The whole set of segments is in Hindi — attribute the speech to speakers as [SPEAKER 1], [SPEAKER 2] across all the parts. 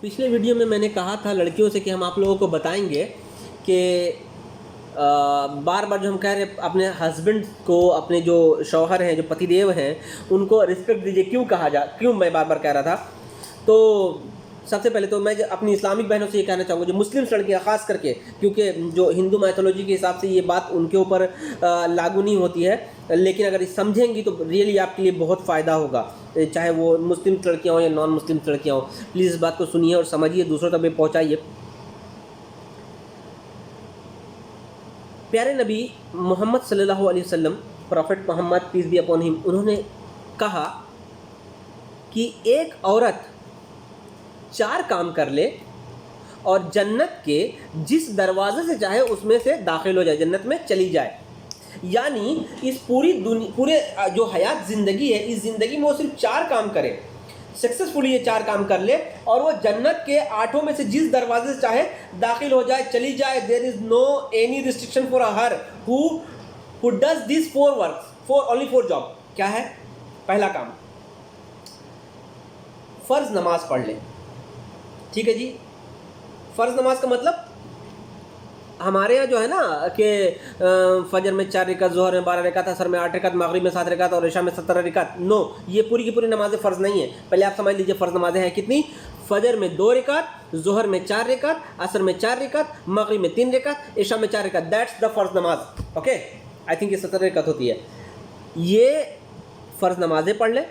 [SPEAKER 1] पिछले वीडियो में मैंने कहा था लड़कियों से कि हम आप लोगों को बताएंगे कि बार बार जो हम कह रहे हैं अपने हस्बैंड को, अपने जो शौहर हैं, जो पतिदेव हैं, उनको रिस्पेक्ट दीजिए, क्यों मैं बार बार कह रहा था। तो सबसे पहले तो मैं अपनी इस्लामिक बहनों से ये कहना चाहूँगा, जो मुस्लिम लड़कियाँ ख़ास करके, क्योंकि जो हिंदू मैथोलॉजी के हिसाब से ये बात उनके ऊपर लागू नहीं होती है, लेकिन अगर समझेंगी तो रियली आपके लिए बहुत फ़ायदा होगा, चाहे वो मुस्लिम लड़कियाँ हों या नॉन मुस्लिम लड़कियाँ हों। प्लीज़ इस बात को सुनिए और समझिए, दूसरों तक भी पहुँचाइए। प्यारे नबी मोहम्मद सल्लल्लाहु अलैहि वसल्लम, prophet Muhammad peace be upon him, उन्होंने कहा कि एक औरत 4 काम कर ले और जन्नत के जिस दरवाजे से चाहे उसमें से दाखिल हो जाए, जन्नत में चली जाए। यानी इस पूरे जो हयात ज़िंदगी है, इस ज़िंदगी में वो सिर्फ 4 काम करे, सक्सेसफुली ये 4 काम कर ले और वो जन्नत के 8 में से जिस दरवाजे से चाहे दाखिल हो जाए, चली जाए। There is no any restriction for her who does this 4 works for only 4 job. क्या है? पहला काम, फ़र्ज़ नमाज पढ़ ले। ठीक है जी। फ़र्ज़ नमाज का मतलब हमारे यहाँ जो है ना कि फजर में 4 रकात, ज़ोहर में 12 रकात, असर में 8 रकात, मगरिब में 7 रकात और इशा में 17 रकात। नो, ये पूरी की पूरी नमाज़ें फ़र्ज़ नहीं है। पहले आप समझ लीजिए फ़र्ज़ नमाज़ें हैं कितनी। फजर में 2 रकात, ज़ोहर में 4 रकात, असर में 4 रकात, मगरिब में 3 रकात, इशा में 4 रकात। दैट्स द फ़र्ज़ नमाज। ओके, आई थिंक ये 17 रकात होती है। ये फ़र्ज़ नमाज़ें पढ़ ले,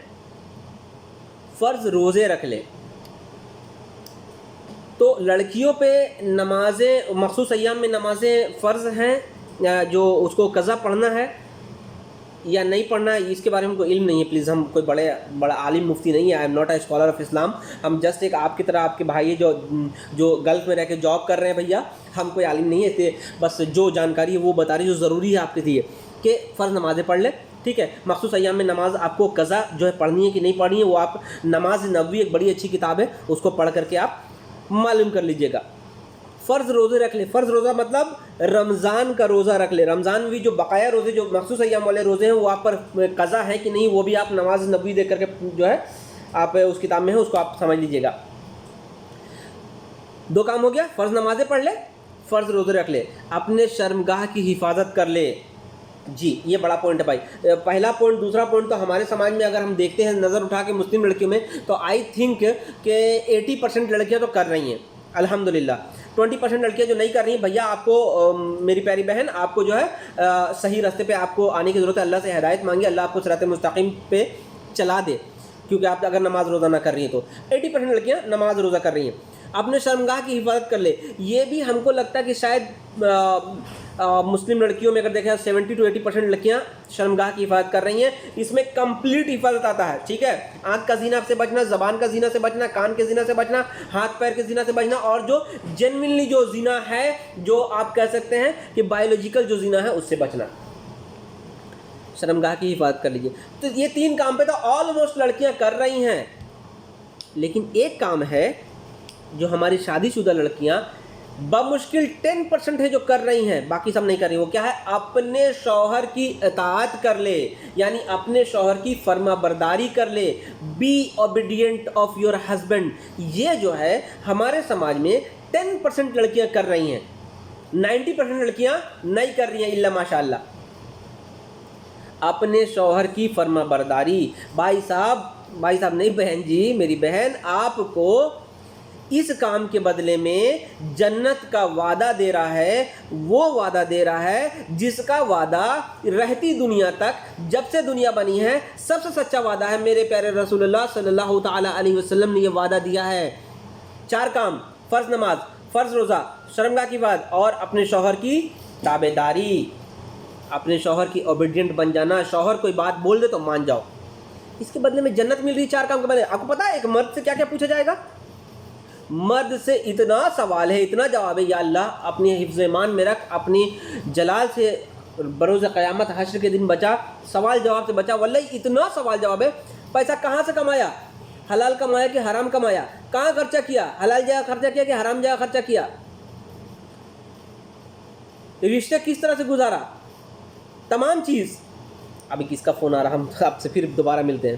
[SPEAKER 1] फ़र्ज़ रोज़े रख ले। तो लड़कियों पे नमाज़ें मखसूस अय्याम में नमाज़ें फ़र्ज़ हैं, जो उसको कज़ा पढ़ना है या नहीं पढ़ना है इसके बारे में हमको इल्म नहीं है। प्लीज़, हम कोई बड़ा आलिम मुफ्ती नहीं है। I am not a scholar of Islam. हम जस्ट एक आपकी तरह आपके भाई जो गल्फ़ में रह के जॉब कर रहे हैं भैया, हम कोई आलिम नहीं है। इसलिए बस जो जानकारी है वो बता रही, जो ज़रूरी है आपके लिए कि फ़र्ज़ नमाज़ें पढ़ ले। ठीक है, मखसूस अय्याम में नमाज आपको कज़ा जो है पढ़नी है कि नहीं पढ़नी है, वो आप नमाज नबवी एक बड़ी अच्छी किताब है, उसको पढ़ करके आप मालूम कर लीजिएगा। फ़र्ज़ रोज़े रख ले। फ़र्ज़ रोज़ा मतलब रमज़ान का रोज़ा रख ले। रमज़ान भी जो बकाया रोज़े, जो मखसूस अय्याम वाले रोज़े हैं, वो आप पर कज़ा है कि नहीं, वो भी आप नमाज नबवी देख करके जो है आप उस किताब में है, उसको आप समझ लीजिएगा। 2 काम हो गया, फ़र्ज़ नमाज़ें पढ़ ले, फ़र्ज़ रोज़े रख ले, अपने शर्मगाह की हिफाजत कर ले। जी, ये बड़ा पॉइंट है भाई। पहला पॉइंट। दूसरा पॉइंट तो हमारे समाज में अगर हम देखते हैं नज़र उठा के मुस्लिम लड़कियों में, तो आई थिंक कि 80% लड़कियां तो कर रही हैं, अल्हम्दुलिल्लाह। 20% लड़कियां जो नहीं कर रही हैं, भैया आपको मेरी प्यारी बहन, आपको जो है सही रास्ते पे आपको आने की ज़रूरत है। अल्लाह से हिदायत मांगिए, अल्लाह आपको सिरात मुस्तकीम पे चला दे, क्योंकि आप अगर नमाज रोज़ा ना कर रही हैं तो 80% लड़कियाँ नमाज रोज़ा कर रही हैं। अपने शर्मगाह की हिफाजत कर ले। ये भी हमको लगता है कि शायद मुस्लिम लड़कियों में अगर देखें 70 to 80% लड़कियाँ शर्मगाह की हिफाजत कर रही हैं। इसमें कंप्लीट हिफाजत आता है। ठीक है, आँख का जीना से बचना, ज़बान का जीना से बचना, कान के जीना से बचना, हाथ पैर के जीना से बचना, और जो जेन्युइनली जो जीना है, जो आप कह सकते हैं कि बायोलॉजिकल जो जीना है, उससे बचना। शर्मगाह की हिफाजत कर लीजिए। तो ये 3 काम पे तो ऑलमोस्ट लड़कियाँ कर रही हैं, लेकिन एक काम है जो हमारी शादीशुदा लड़कियाँ बमुश्किल 10% है जो कर रही हैं, बाकी सब नहीं कर रही। वो क्या है? अपने शौहर की इताअत कर ले, यानी अपने शौहर की फर्माबरदारी कर ले। Be obedient of your husband. ये जो है हमारे समाज में 10% लड़कियां कर रही हैं, 90% लड़कियां नहीं कर रही हैं, इल्ला माशाअल्लाह। अपने शौहर की फर्माबरदारी। भाई साहब नहीं, बहन जी, मेरी बहन आपको इस काम के बदले में जन्नत का वादा दे रहा है। वो वादा दे रहा है जिसका वादा रहती दुनिया तक, जब से दुनिया बनी है, सबसे सच्चा वादा है। मेरे प्यारे रसूलुल्लाह सल्लल्लाहु ताला अलैहि वसल्लम ने ये वादा दिया है। 4 काम, फ़र्ज़ नमाज, फ़र्ज़ रोज़ा, शर्मगाह की बात और अपने शौहर की ताबेदारी, अपने शौहर की ओबीडियंट बन जाना। शौहर कोई बात बोल दे तो मान जाओ, इसके बदले में जन्नत मिल रही। 4 काम के बदले आपको पता है एक मर्द से क्या क्या पूछा जाएगा? मर्द से इतना सवाल है, इतना जवाब है। या अल्लाह अपनी हिफ्ज़ ईमान में रख, अपनी जलाल से बरोज़ क़यामत हश्र के दिन बचा, सवाल जवाब से बचा। वल्लाही इतना सवाल जवाब है। पैसा कहाँ से कमाया? हलाल कमाया कि हराम कमाया? कहाँ खर्चा किया? हलाल जगह खर्चा किया कि हराम जगह खर्चा किया? रिश्ते किस तरह से गुजारा? तमाम चीज़। अभी किसका फ़ोन आ रहा, हम आपसे फिर दोबारा मिलते हैं।